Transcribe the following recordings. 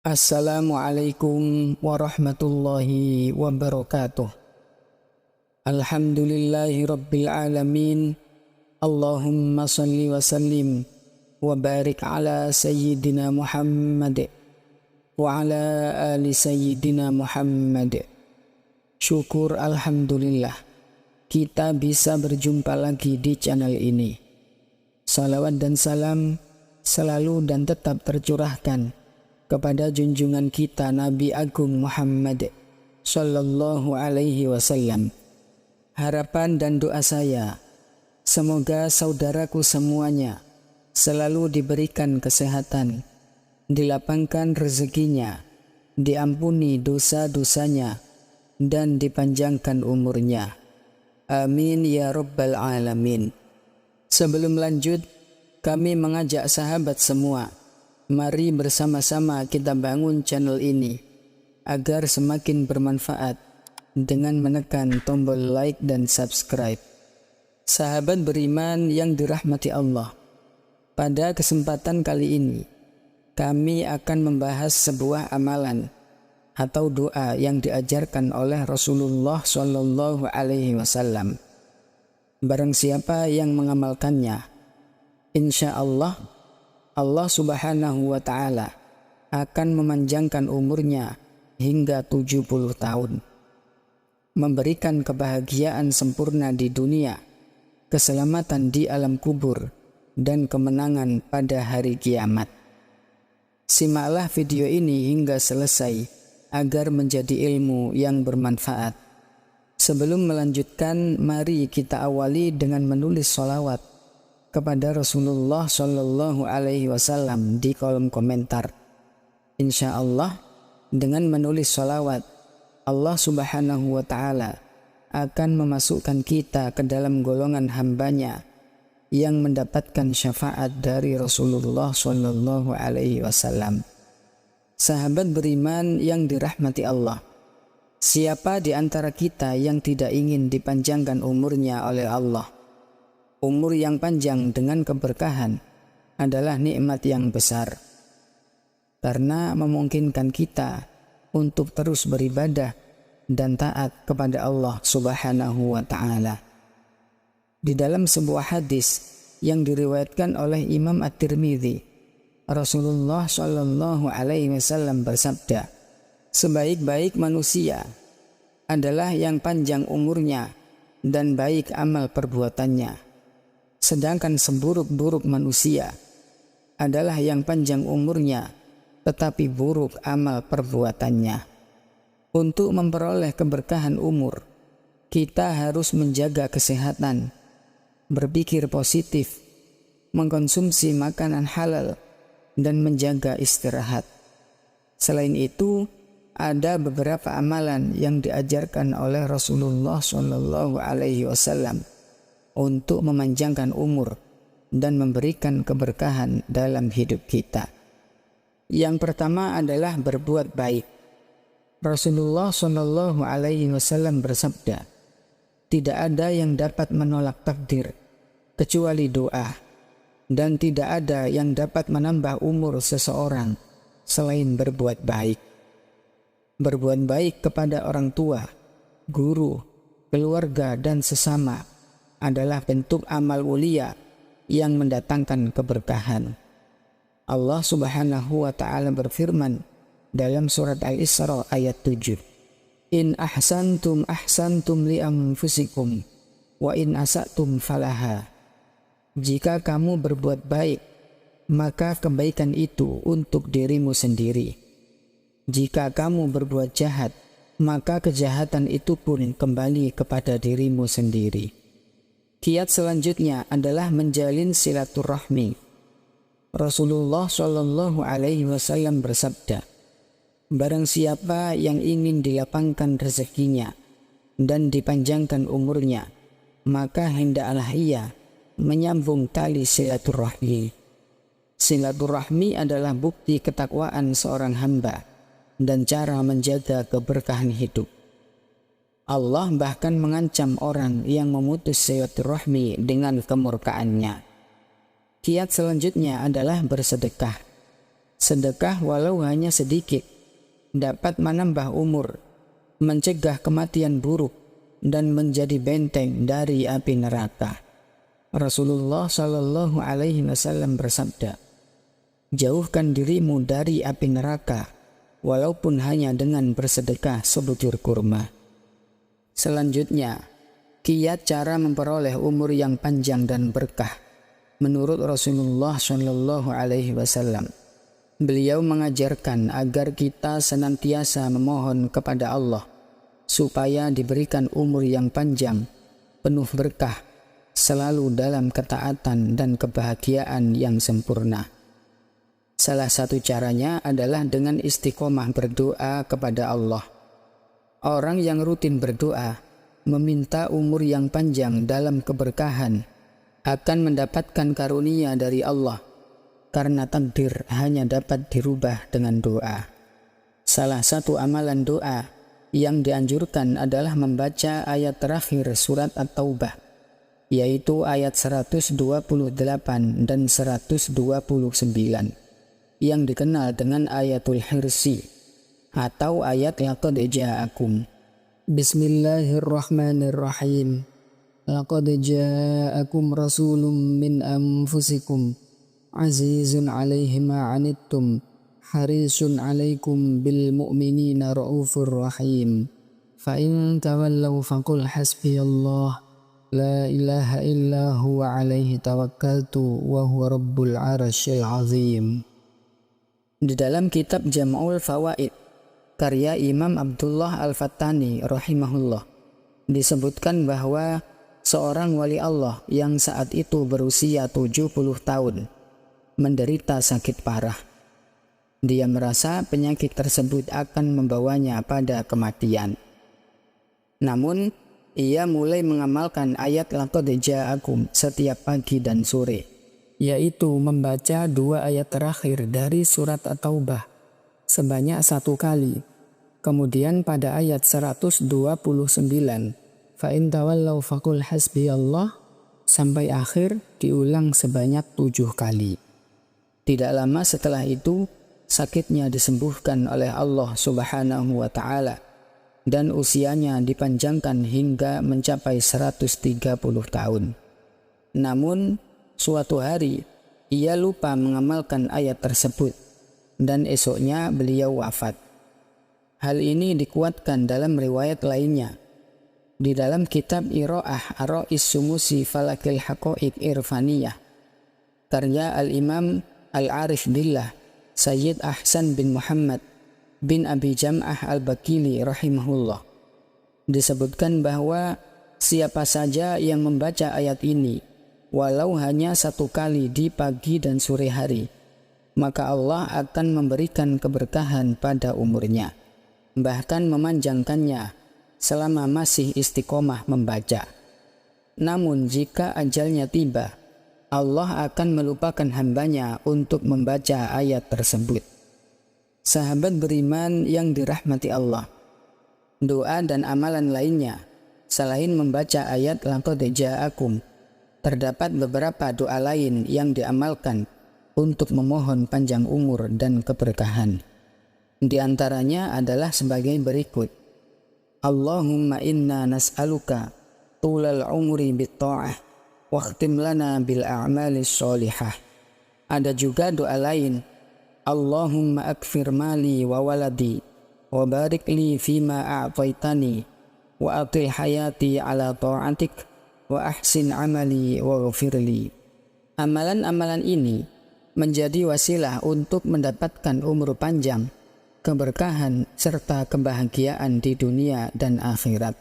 Assalamualaikum warahmatullahi wabarakatuh. Alhamdulillahi rabbil alamin. Allahumma salli wa sallim wa barik ala sayyidina Muhammad wa ala ali sayyidina Muhammad. Syukur alhamdulillah kita bisa berjumpa lagi di channel ini. Salawat dan salam selalu dan tetap tercurahkan kepada junjungan kita Nabi Agung Muhammad Sallallahu Alaihi Wasallam. Harapan dan doa saya, semoga saudaraku semuanya selalu diberikan kesehatan, dilapangkan rezekinya, diampuni dosa-dosanya, dan dipanjangkan umurnya. Amin ya Rabbal Alamin. Sebelum lanjut, kami mengajak sahabat semua, mari bersama-sama kita bangun channel ini agar semakin bermanfaat dengan menekan tombol like dan subscribe. Sahabat beriman yang dirahmati Allah, pada kesempatan kali ini kami akan membahas sebuah amalan atau doa yang diajarkan oleh Rasulullah Shallallahu Alaihi Wasallam. Barang siapa yang mengamalkannya, insya Allah Subhanahu wa ta'ala akan memanjangkan umurnya hingga 70 tahun, memberikan kebahagiaan sempurna di dunia, keselamatan di alam kubur, dan kemenangan pada hari kiamat. Simaklah video ini hingga selesai agar menjadi ilmu yang bermanfaat. Sebelum melanjutkan, mari kita awali dengan menulis sholawat kepada Rasulullah Shallallahu Alaihi Wasallam di kolom komentar. Insya Allah dengan menulis sholawat, Allah Subhanahu Wa Taala akan memasukkan kita ke dalam golongan hambanya yang mendapatkan syafaat dari Rasulullah Shallallahu Alaihi Wasallam. Sahabat beriman yang dirahmati Allah, siapa di antara kita yang tidak ingin dipanjangkan umurnya oleh Allah? Umur yang panjang dengan keberkahan adalah nikmat yang besar, karena memungkinkan kita untuk terus beribadah dan taat kepada Allah Subhanahu wa Ta'ala. Di dalam sebuah hadis yang diriwayatkan oleh Imam At-Tirmidzi, Rasulullah Shallallahu Alaihi Wasallam bersabda, sebaik-baik manusia adalah yang panjang umurnya dan baik amal perbuatannya. Sedangkan seburuk-buruk manusia adalah yang panjang umurnya tetapi buruk amal perbuatannya. Untuk memperoleh keberkahan umur, kita harus menjaga kesehatan, berpikir positif, mengkonsumsi makanan halal, dan menjaga istirahat. Selain itu, ada beberapa amalan yang diajarkan oleh Rasulullah Shallallahu Alaihi Wasallam untuk memanjangkan umur dan memberikan keberkahan dalam hidup kita. Yang pertama adalah berbuat baik. Rasulullah Shallallahu Alaihi Wasallam bersabda, tidak ada yang dapat menolak takdir kecuali doa, dan tidak ada yang dapat menambah umur seseorang selain berbuat baik. Berbuat baik kepada orang tua, guru, keluarga, dan sesama adalah bentuk amal mulia yang mendatangkan keberkahan. Allah Subhanahu wa Ta'ala berfirman dalam surat Al-Isra ayat 7, In ahsantum ahsantum li anfusikum wa in asatum falaha. Jika kamu berbuat baik, maka kebaikan itu untuk dirimu sendiri. Jika kamu berbuat jahat, maka kejahatan itu pun kembali kepada dirimu sendiri. Kiat selanjutnya adalah menjalin silaturahmi. Rasulullah Shallallahu Alaihi Wasallam bersabda, barang siapa yang ingin dilapangkan rezekinya dan dipanjangkan umurnya, maka hendaklah ia menyambung tali silaturahmi. Silaturahmi adalah bukti ketakwaan seorang hamba dan cara menjaga keberkahan hidup. Allah bahkan mengancam orang yang memutus silaturahmi dengan kemurkaannya. Kiat selanjutnya adalah bersedekah. Sedekah walau hanya sedikit dapat menambah umur, mencegah kematian buruk, dan menjadi benteng dari api neraka. Rasulullah Shallallahu Alaihi Wasallam bersabda, "Jauhkan dirimu dari api neraka, walaupun hanya dengan bersedekah sebutir kurma." Selanjutnya, kiat cara memperoleh umur yang panjang dan berkah. Menurut Rasulullah Shallallahu Alaihi Wasallam, beliau mengajarkan agar kita senantiasa memohon kepada Allah supaya diberikan umur yang panjang, penuh berkah, selalu dalam ketaatan dan kebahagiaan yang sempurna. Salah satu caranya adalah dengan istiqomah berdoa kepada Allah. Orang yang rutin berdoa, meminta umur yang panjang dalam keberkahan, akan mendapatkan karunia dari Allah, karena takdir hanya dapat dirubah dengan doa. Salah satu amalan doa yang dianjurkan adalah membaca ayat terakhir surat At-Taubah, yaitu ayat 128 dan 129, yang dikenal dengan ayatul hirsi atau ayat laqad ja'akum. Bismillahirrahmanirrahim. Laqad ja'akum rasulun min anfusikum azizun 'alaihi ma 'anittum harisun 'alaikum bil mu'minina raufur rahim. Fa in tawallaw faqul hasbiyallah la ilaha illa huwa 'alaihi tawakkaltu wa huwa rabbul 'arsyil 'azim. Di dalam kitab Jam'ul Fawaid karya Imam Abdullah Al-Fattani rahimahullah disebutkan bahwa seorang wali Allah yang saat itu berusia 70 tahun menderita sakit parah. Dia merasa penyakit tersebut akan membawanya pada kematian. Namun, ia mulai mengamalkan ayat laqad ja'akum setiap pagi dan sore, yaitu membaca 2 ayat terakhir dari surat At-Taubah sebanyak 1 kali. Kemudian pada ayat 129, fa in tawallaw faqul hasbiyallah, sampai akhir diulang sebanyak 7 kali. Tidak lama setelah itu, sakitnya disembuhkan oleh Allah Subhanahu wa Ta'ala, dan usianya dipanjangkan hingga mencapai 130 tahun. Namun, suatu hari ia lupa mengamalkan ayat tersebut, dan esoknya beliau wafat. Hal ini dikuatkan dalam riwayat lainnya. Di dalam kitab Iro'ah Aro'is Sumusi Falakil Haqa'iq Irfaniyah, karya Al-Imam Al-Arif Billah Sayyid Ahsan bin Muhammad bin Abi Jam'ah Al-Bakili rahimahullah, disebutkan bahwa siapa saja yang membaca ayat ini walau hanya 1 kali di pagi dan sore hari, maka Allah akan memberikan keberkahan pada umurnya, bahkan memanjangkannya selama masih istiqomah membaca. Namun jika ajalnya tiba, Allah akan melupakan hambanya untuk membaca ayat tersebut. Sahabat beriman yang dirahmati Allah, doa dan amalan lainnya selain membaca ayat laqad ja'akum, terdapat beberapa doa lain yang diamalkan untuk memohon panjang umur dan keberkahan. Di antaranya adalah sebagai berikut: Allahumma inna nas'aluka tulal umri bit-ta'ah wakhtim lana bil a'malis sholihah. Ada juga doa lain: Allahumma akfir mali wa waladi wa barik li fima a'taitani wa atil hayati ala ta'atik wa ahsin amali wa ghafirli. Amalan-amalan ini menjadi wasilah untuk mendapatkan umur panjang, keberkahan, serta kebahagiaan di dunia dan akhirat.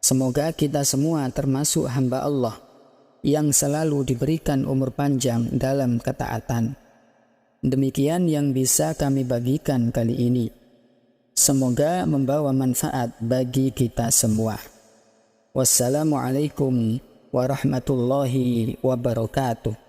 Semoga kita semua termasuk hamba Allah yang selalu diberikan umur panjang dalam ketaatan. Demikian yang bisa kami bagikan kali ini. Semoga membawa manfaat bagi kita semua. Wassalamualaikum warahmatullahi wabarakatuh.